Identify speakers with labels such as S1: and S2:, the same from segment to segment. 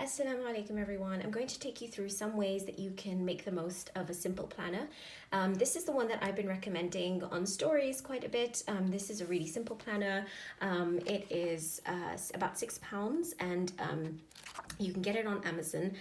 S1: Assalamu alaikum everyone. I'm going to take you through some ways that you can make the most of a simple planner. This is the one that I've been recommending on stories quite a bit. This is a really simple planner. It is about £6 and you can get it on Amazon.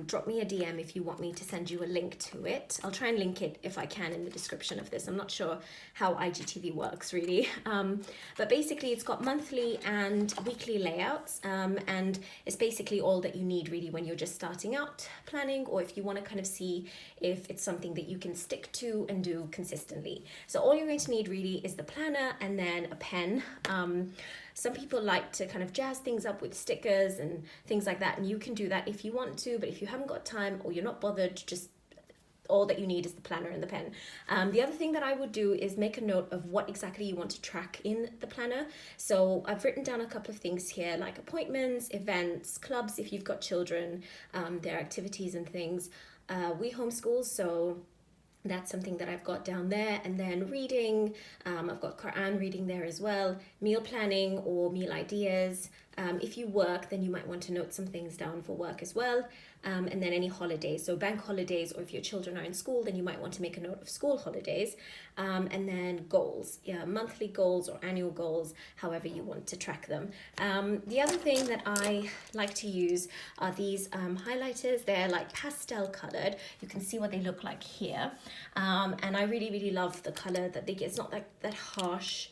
S1: Drop me a DM if you want me to send you a link to it. I'll try and link it if I can in the description of this. I'm not sure how IGTV works really. But basically it's got monthly and weekly layouts and it's basically all that you need really when you're just starting out planning, or if you want to kind of see if it's something that you can stick to and do consistently. So all you're going to need really is the planner and then a pen. Some people like to kind of jazz things up with stickers and things like that, and you can do that if you want to, but if you haven't got time or you're not bothered, just all that you need is the planner and the pen. The other thing that I would do is make a note of what exactly you want to track in the planner. So I've written down a couple of things here, like appointments, events, clubs if you've got children, their activities and things. We homeschool, so that's something that I've got down there. And then reading, I've got Quran reading there as well, meal planning or meal ideas. If you work, then you might want to note some things down for work as well. And then any holidays, so bank holidays, or if your children are in school, then you might want to make a note of school holidays. And then goals, monthly goals or annual goals, however you want to track them. The other thing that I like to use are these highlighters. They're like pastel colored. You can see what they look like here. And I really love the color that they get. It's not like that harsh,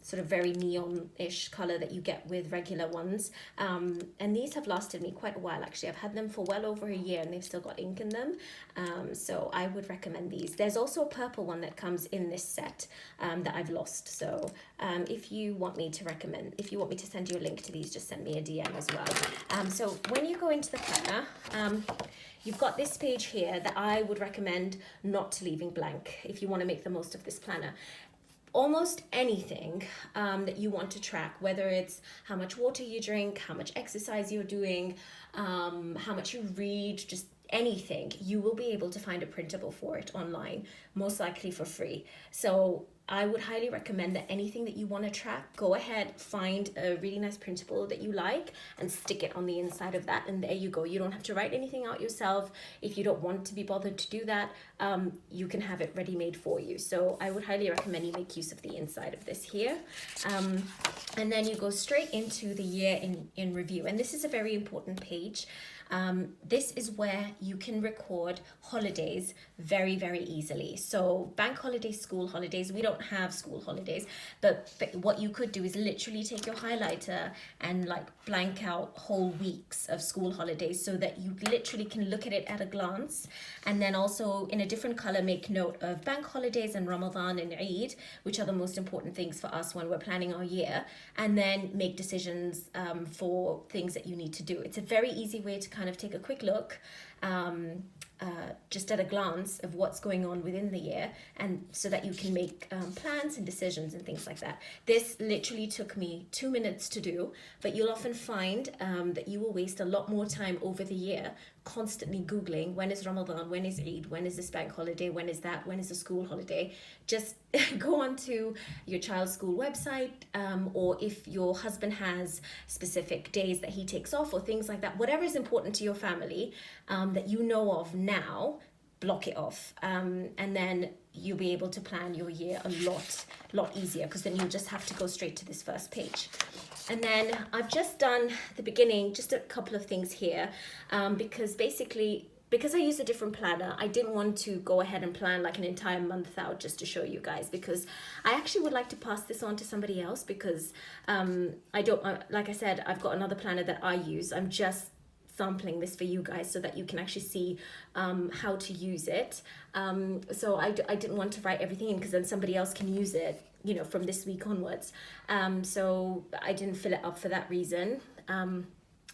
S1: sort of very neon-ish color that you get with regular ones, and these have lasted me quite a while actually. I've had them for well over a year and they've still got ink in them, so I would recommend these. There's also a purple one that comes in this set that I've lost, so if you want me to send you a link to these, just send me a DM as well. So when you go into the planner, you've got this page here that I would recommend not leaving blank if you want to make the most of this planner. Almost anything that you want to track, whether it's how much water you drink, how much exercise you're doing, how much you read, just anything, you will be able to find a printable for it online, most likely for free. So I would highly recommend that anything that you want to track, go ahead, find a really nice printable that you like and stick it on the inside of that, and there you go. You don't have to write anything out yourself. If you don't want to be bothered to do that, you can have it ready-made for you. So I would highly recommend you make use of the inside of this here. And then you go straight into the year in review, and this is a very important page. This is where you can record holidays very easily. So bank holidays, school holidays, we don't have school holidays, but what you could do is literally take your highlighter and like blank out whole weeks of school holidays so that you literally can look at it at a glance, and then also in a different color make note of bank holidays and Ramadan and Eid, which are the most important things for us when we're planning our year, and then make decisions for things that you need to do. It's a very easy way to kind of take a quick look just at a glance of what's going on within the year, and so that you can make plans and decisions and things like that. This literally took me 2 minutes to do, but you'll often find that you will waste a lot more time over the year constantly Googling when is Ramadan, when is Eid, when is this bank holiday, when is that, when is the school holiday. Just go onto your child's school website, or if your husband has specific days that he takes off or things like that, whatever is important to your family that you know of now, block it off, and then you'll be able to plan your year a lot easier, because then you just have to go straight to this first page. And then I've just done the beginning, just a couple of things here, because I use a different planner, I didn't want to go ahead and plan like an entire month out just to show you guys, because I actually would like to pass this on to somebody else, because like I said, I've got another planner that I use. I'm just sampling this for you guys so that you can actually see how to use it. So I didn't want to write everything in, because then somebody else can use it, you know, from this week onwards. So I didn't fill it up for that reason.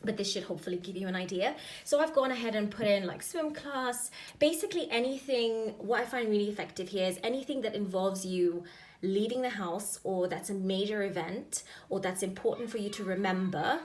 S1: But this should hopefully give you an idea. So I've gone ahead and put in like swim class, basically anything. What I find really effective here is anything that involves you leaving the house, or that's a major event, or that's important for you to remember.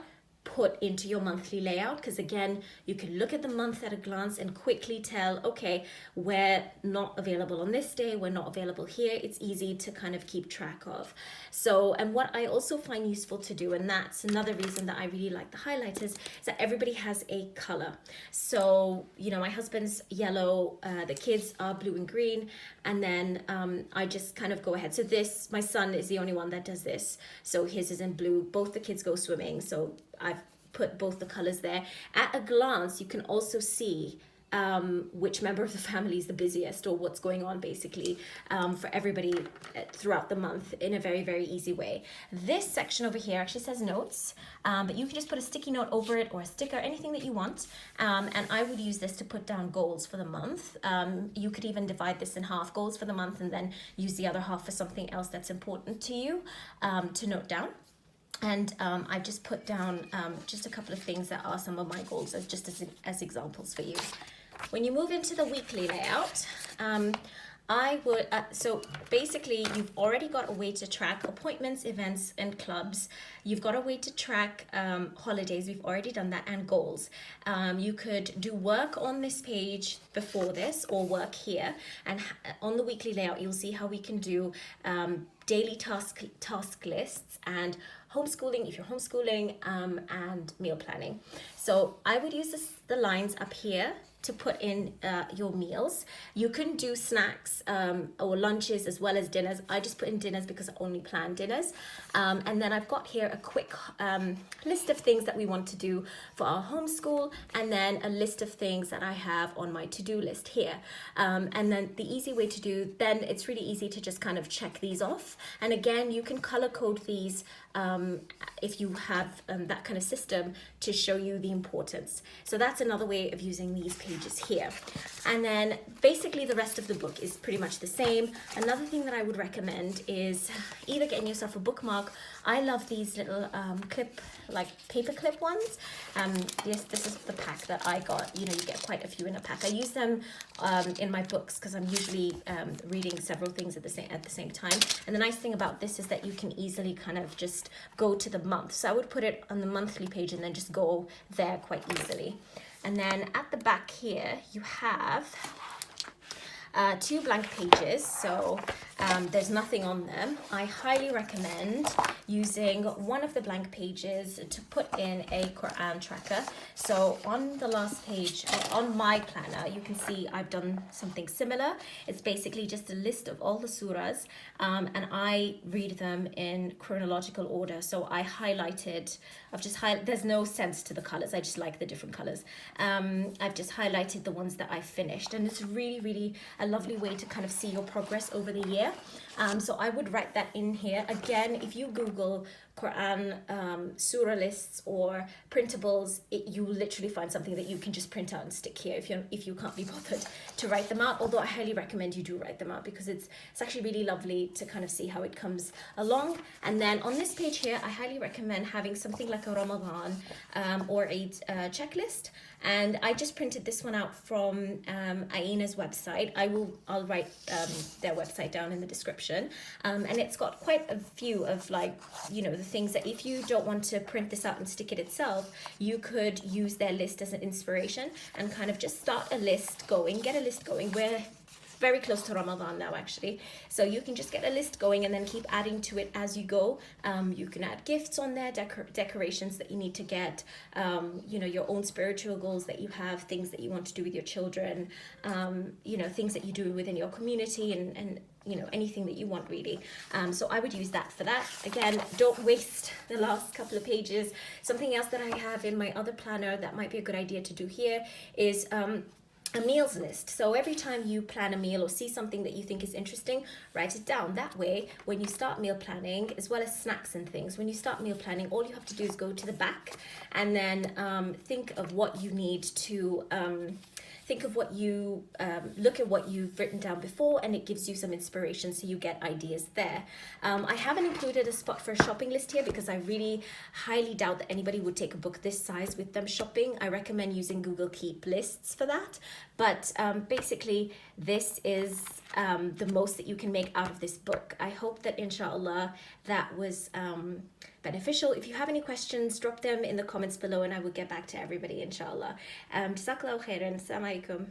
S1: put into your monthly layout, because again, you can look at the month at a glance and quickly tell, okay, we're not available on this day, we're not available here. It's easy to kind of keep track of. So, and what I also find useful to do, and that's another reason that I really like the highlighters, is that everybody has a color. So, you know, my husband's yellow, the kids are blue and green, and then I just kind of go ahead. So this, my son is the only one that does this. So his is in blue. Both the kids go swimming. So I've put both the colors there. At a glance, you can also see which member of the family is the busiest, or what's going on basically for everybody throughout the month in a very, very easy way. This section over here actually says notes, but you can just put a sticky note over it or a sticker, anything that you want. And I would use this to put down goals for the month. You could even divide this in half, goals for the month, and then use the other half for something else that's important to you to note down. And I've just put down just a couple of things that are some of my goals as examples for you. When you move into the weekly layout, I would, so basically you've already got a way to track appointments, events, and clubs. You've got a way to track holidays, we've already done that, and goals. You could do work on this page before this, or work here. And on the weekly layout, you'll see how we can do daily task lists and homeschooling, if you're homeschooling, and meal planning. So I would use the lines up here to put in your meals. You can do snacks or lunches as well as dinners. I just put in dinners because I only plan dinners. And then I've got here a quick list of things that we want to do for our homeschool, and then a list of things that I have on my to-do list here. And then the easy way to do, then it's really easy to just kind of check these off. And again, you can color code these if you have that kind of system to show you the importance. So that's another way of using these pages here. And then basically the rest of the book is pretty much the same. Another thing that I would recommend is either getting yourself a bookmark. I love these little paper clip ones. Yes, this is the pack that I got. You know, you get quite a few in a pack. I use them in my books because I'm usually reading several things at the same time. And the nice thing about this is that you can easily kind of just go to the month. So I would put it on the monthly page and then just go there quite easily. And then at the back here, you have 2 blank pages, so there's nothing on them. I highly recommend using one of the blank pages to put in a Quran tracker. So on the last page, on my planner, you can see I've done something similar. It's basically just a list of all the surahs, and I read them in chronological order. So I highlighted, there's no sense to the colors, I just like the different colors. I've just highlighted the ones that I finished, and it's really, really a lovely way to kind of see your progress over the year. So I would write that in here. Again, if you Google Quran surah lists or printables, you literally find something that you can just print out and stick here if you can't be bothered to write them out. Although I highly recommend you do write them out, because it's actually really lovely to kind of see how it comes along. And then on this page here, I highly recommend having something like a Ramadan or a checklist. And I just printed this one out from Aina's website. I'll write their website down in the description. And it's got quite a few of, like, you know, the things that if you don't want to print this out and stick it itself, you could use their list as an inspiration and kind of just start a list going, get a list going. We're very close to Ramadan now, actually. So you can just get a list going and then keep adding to it as you go. You can add gifts on there, decorations that you need to get, you know, your own spiritual goals that you have, things that you want to do with your children, you know, things that you do within your community, and you know, anything that you want, really. So I would use that for that. Again, don't waste the last couple of pages. Something else that I have in my other planner that might be a good idea to do here is a meals list. So every time you plan a meal or see something that you think is interesting, write it down. That way, when you start meal planning, as well as snacks and things, when you start meal planning, all you have to do is go to the back and then think of what you need to think of what you look at what you've written down before, and it gives you some inspiration, so you get ideas there. I haven't included a spot for a shopping list here because I really highly doubt that anybody would take a book this size with them shopping. I recommend using Google Keep lists for that. But basically, this is the most that you can make out of this book. I hope that inshallah that was beneficial. If you have any questions, drop them in the comments below and I will get back to everybody inshallah. Jazakallahu khairan. Assalamu alaikum.